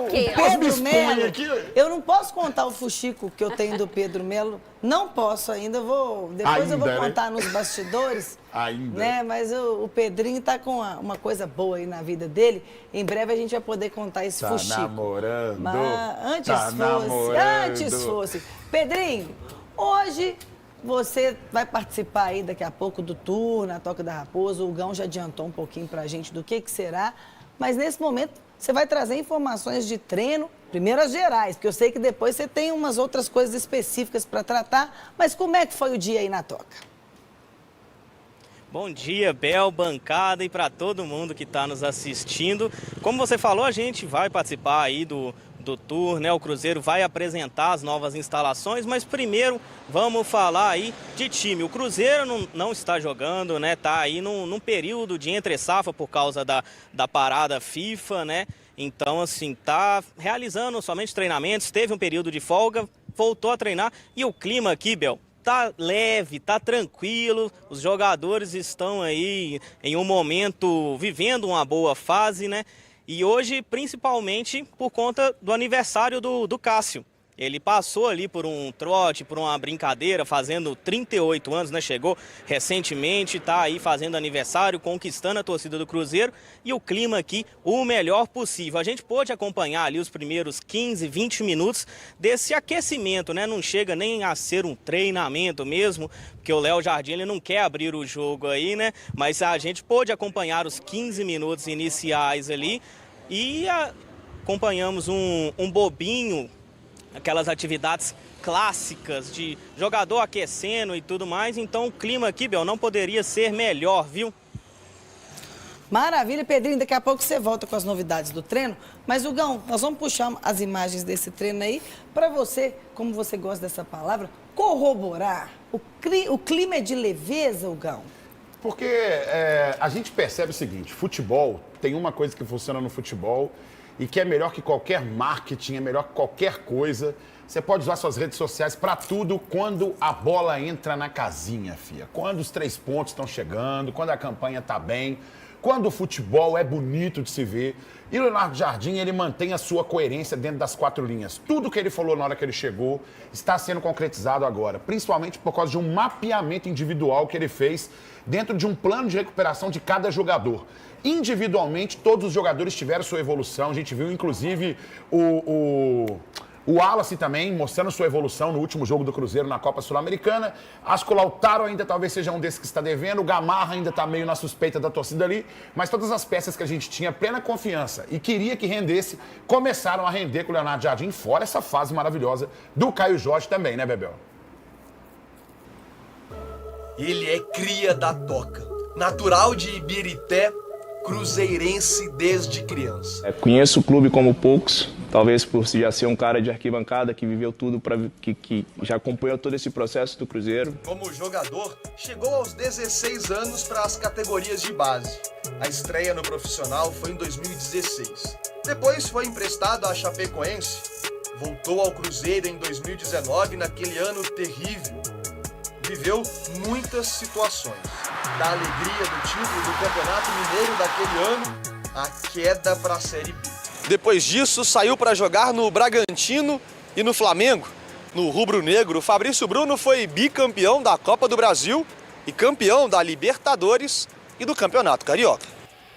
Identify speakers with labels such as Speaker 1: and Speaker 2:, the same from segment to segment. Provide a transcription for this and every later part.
Speaker 1: fofoqueira.
Speaker 2: Pedro Melo,
Speaker 3: aqui.
Speaker 2: eu não posso contar o fuxico que eu tenho do Pedro Melo. Não posso ainda, depois eu vou
Speaker 3: Ainda, né?
Speaker 2: contar nos bastidores.
Speaker 3: Ainda.
Speaker 2: Né? Mas o Pedrinho tá com uma coisa boa aí na vida dele. Em breve a gente vai poder contar esse
Speaker 3: Tá
Speaker 2: fuxico.
Speaker 3: namorando.
Speaker 2: Mas antes
Speaker 3: namorando.
Speaker 2: fosse. Pedrinho, hoje você vai participar aí daqui a pouco do tour na Toca da Raposa. O Gão já adiantou um pouquinho pra gente do que será. Mas nesse momento você vai trazer informações de treino, primeiro as gerais, porque eu sei que depois você tem umas outras coisas específicas para tratar. Mas como é que foi o dia aí na Toca?
Speaker 4: Bom dia, Bel, bancada e para todo mundo que está nos assistindo. Como você falou, a gente vai participar aí do tour, né? O Cruzeiro vai apresentar as novas instalações, mas primeiro vamos falar aí de time. O Cruzeiro não está jogando, né? Tá aí num período de entre-safra por causa da parada FIFA, né? Então, assim, tá realizando somente treinamentos, teve um período de folga, voltou a treinar e o clima aqui, Bel, tá leve, tá tranquilo, os jogadores estão aí em um momento vivendo uma boa fase, né? E hoje, principalmente, por conta do aniversário do Cássio. Ele passou ali por um trote, por uma brincadeira, fazendo 38 anos, né? Chegou recentemente, tá aí fazendo aniversário, conquistando a torcida do Cruzeiro. E o clima aqui, o melhor possível. A gente pôde acompanhar ali os primeiros 15, 20 minutos desse aquecimento, né? Não chega nem a ser um treinamento mesmo, porque o Léo Jardim, ele não quer abrir o jogo aí, né? Mas a gente pôde acompanhar os 15 minutos iniciais ali e acompanhamos um bobinho, aquelas atividades clássicas de jogador aquecendo e tudo mais. Então o clima aqui, Bel, não poderia ser melhor, viu?
Speaker 2: Maravilha, Pedrinho, daqui a pouco você volta com as novidades do treino. Mas, Hugão, nós vamos puxar as imagens desse treino aí para você, como você gosta dessa palavra, corroborar. O clima é de leveza, Hugão?
Speaker 3: Porque a gente percebe o seguinte, futebol, tem uma coisa que funciona no futebol e que é melhor que qualquer marketing, é melhor que qualquer coisa. Você pode usar suas redes sociais para tudo quando a bola entra na casinha, fia. Quando os 3 pontos estão chegando, quando a campanha está bem, quando o futebol é bonito de se ver. E o Leonardo Jardim, ele mantém a sua coerência dentro das 4 linhas. Tudo que ele falou na hora que ele chegou está sendo concretizado agora, principalmente por causa de um mapeamento individual que ele fez dentro de um plano de recuperação de cada jogador. Individualmente, todos os jogadores tiveram sua evolução. A gente viu, inclusive, o Wallace também mostrando sua evolução no último jogo do Cruzeiro na Copa Sul-Americana. Acho que o Lautaro ainda talvez seja um desses que está devendo. O Gamarra ainda está meio na suspeita da torcida ali. Mas todas as peças que a gente tinha plena confiança e queria que rendesse, começaram a render com o Leonardo Jardim, fora essa fase maravilhosa do Caio Jorge também, né, Bebel?
Speaker 5: Ele é cria da Toca, natural de Ibirité, cruzeirense desde criança.
Speaker 6: Conheço o clube como poucos, talvez por já ser um cara de arquibancada que viveu tudo, que já acompanhou todo esse processo do Cruzeiro.
Speaker 5: Como jogador, chegou aos 16 anos para as categorias de base. A estreia no profissional foi em 2016. Depois foi emprestado à Chapecoense. Voltou ao Cruzeiro em 2019, naquele ano terrível. Viveu muitas situações. Da alegria do título do Campeonato Mineiro daquele ano, a queda para a Série B. Depois disso, saiu para jogar no Bragantino e no Flamengo. No rubro-negro, Fabrício Bruno foi bicampeão da Copa do Brasil e campeão da Libertadores e do Campeonato Carioca.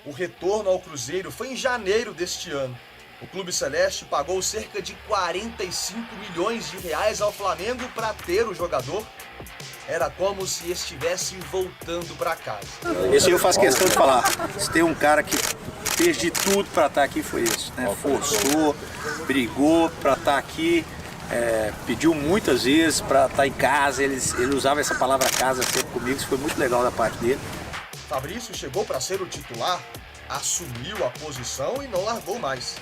Speaker 5: O retorno ao Cruzeiro foi em janeiro deste ano. O Clube Celeste pagou cerca de 45 milhões de reais ao Flamengo para ter o jogador. Era como se estivesse voltando para casa.
Speaker 7: Isso eu faço questão de falar. Se tem um cara que fez de tudo para estar aqui, foi isso, né? Forçou, brigou para estar aqui, pediu muitas vezes para estar em casa. Ele usava essa palavra casa sempre comigo, isso foi muito legal da parte dele.
Speaker 5: Fabrício chegou para ser o titular, assumiu a posição e não largou mais.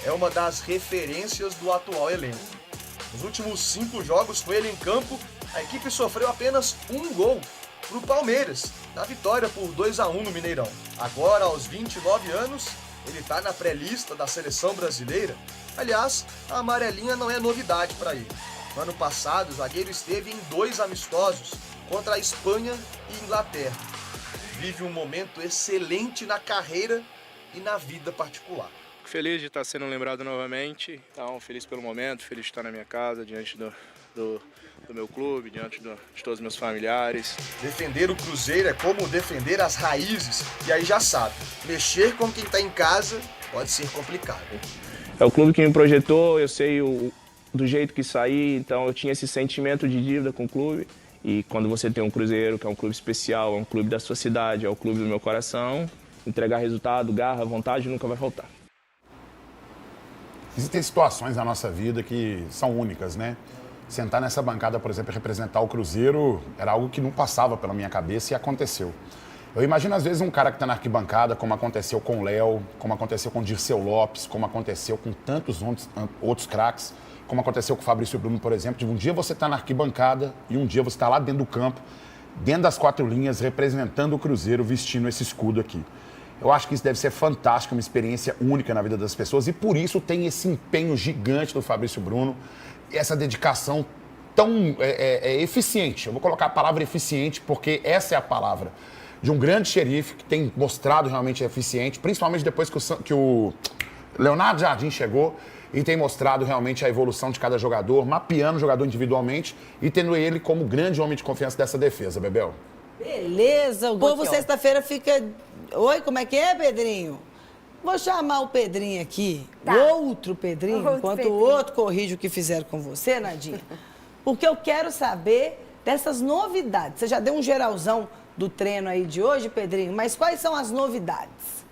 Speaker 5: É uma das referências do atual elenco. Nos últimos 5 jogos com ele em campo, a equipe sofreu apenas um gol para o Palmeiras, na vitória por 2-1 no Mineirão. Agora, aos 29 anos, ele está na pré-lista da seleção brasileira. Aliás, a amarelinha não é novidade para ele. No ano passado, o zagueiro esteve em 2 amistosos, contra a Espanha e Inglaterra. Vive um momento excelente na carreira e na vida particular.
Speaker 6: feliz de estar sendo lembrado novamente. Então, feliz pelo momento, feliz de estar na minha casa, diante do meu clube, diante de todos os meus familiares.
Speaker 5: Defender o Cruzeiro é como defender as raízes. E aí já sabe, mexer com quem está em casa pode ser complicado.
Speaker 6: É o clube que me projetou, eu sei do jeito que saí, então eu tinha esse sentimento de dívida com o clube. E quando você tem um Cruzeiro, que é um clube especial, é um clube da sua cidade, é o clube do meu coração, entregar resultado, garra, vontade nunca vai faltar.
Speaker 3: Existem situações na nossa vida que são únicas, né? Sentar nessa bancada, por exemplo, e representar o Cruzeiro era algo que não passava pela minha cabeça e aconteceu. Eu imagino, às vezes, um cara que está na arquibancada, como aconteceu com o Léo, como aconteceu com o Dirceu Lopes, como aconteceu com tantos outros craques, como aconteceu com o Fabrício Bruno, por exemplo, de um dia você está na arquibancada e um dia você está lá dentro do campo, dentro das 4 linhas, representando o Cruzeiro, vestindo esse escudo aqui. Eu acho que isso deve ser fantástico, uma experiência única na vida das pessoas e por isso tem esse empenho gigante do Fabrício Bruno, essa dedicação tão eficiente. Eu vou colocar a palavra eficiente porque essa é a palavra. De um grande xerife que tem mostrado realmente eficiente, principalmente depois que o Leonardo Jardim chegou e tem mostrado realmente a evolução de cada jogador, mapeando o jogador individualmente e tendo ele como grande homem de confiança dessa defesa, Bebel.
Speaker 2: Beleza, o povo sexta-feira fica... Oi, como é que é, Pedrinho? Vou chamar o Pedrinho aqui, outro Pedrinho, enquanto o outro corrige o que fizeram com você, Nadinha. Porque eu quero saber dessas novidades. Você já deu um geralzão do treino aí de hoje, Pedrinho, mas quais são as novidades?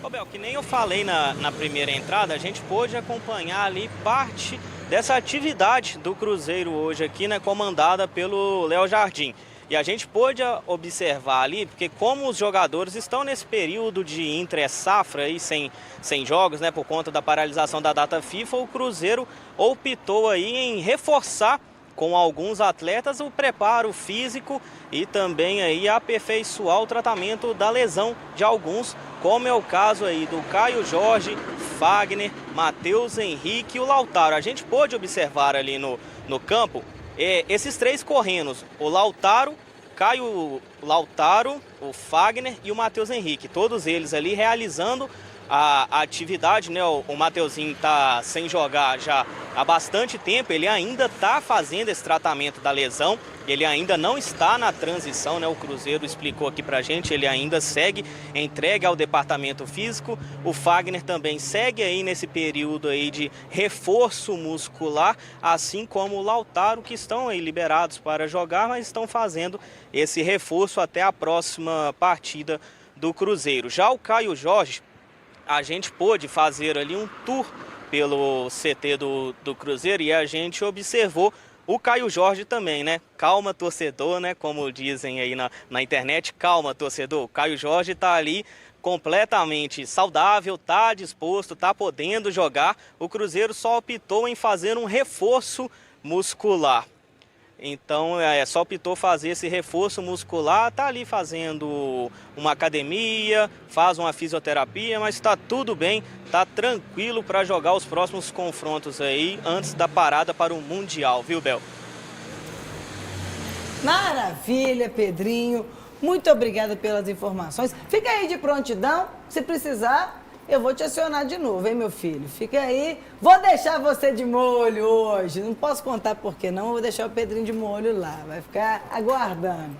Speaker 4: Ô Bel, que nem eu falei na primeira entrada, a gente pôde acompanhar ali parte dessa atividade do Cruzeiro hoje aqui, né, comandada pelo Léo Jardim. E a gente pôde observar ali, porque como os jogadores estão nesse período de entre-safra aí, sem jogos, né, por conta da paralisação da data FIFA, o Cruzeiro optou aí em reforçar com alguns atletas o preparo físico e também aí aperfeiçoar o tratamento da lesão de alguns, como é o caso aí do Caio Jorge, Fagner, Matheus Henrique e o Lautaro. A gente pôde observar ali no campo esses 3 correnos, o Lautaro, o Fagner e o Matheus Henrique, todos eles ali realizando a atividade, né? O Mateuzinho está sem jogar já há bastante tempo, ele ainda está fazendo esse tratamento da lesão, ele ainda não está na transição, né? O Cruzeiro explicou aqui pra gente, ele ainda segue entregue ao departamento físico. O Fagner também segue aí nesse período aí de reforço muscular, assim como o Lautaro, que estão aí liberados para jogar, mas estão fazendo esse reforço até a próxima partida do Cruzeiro. Já o Caio Jorge, a gente pôde fazer ali um tour pelo CT do Cruzeiro e a gente observou o Caio Jorge também, né? Calma, torcedor, né? Como dizem aí na internet, calma, torcedor. O Caio Jorge tá ali completamente saudável, tá disposto, tá podendo jogar. O Cruzeiro só optou em fazer um reforço muscular. Então, só optou fazer esse reforço muscular, tá ali fazendo uma academia, faz uma fisioterapia, mas está tudo bem, tá tranquilo para jogar os próximos confrontos aí antes da parada para o Mundial, viu, Bel?
Speaker 2: Maravilha, Pedrinho. Muito obrigada pelas informações. Fica aí de prontidão, se precisar, eu vou te acionar de novo, hein, meu filho? Fica aí. Vou deixar você de molho hoje. Não posso contar por que não, vou deixar o Pedrinho de molho lá. Vai ficar aguardando.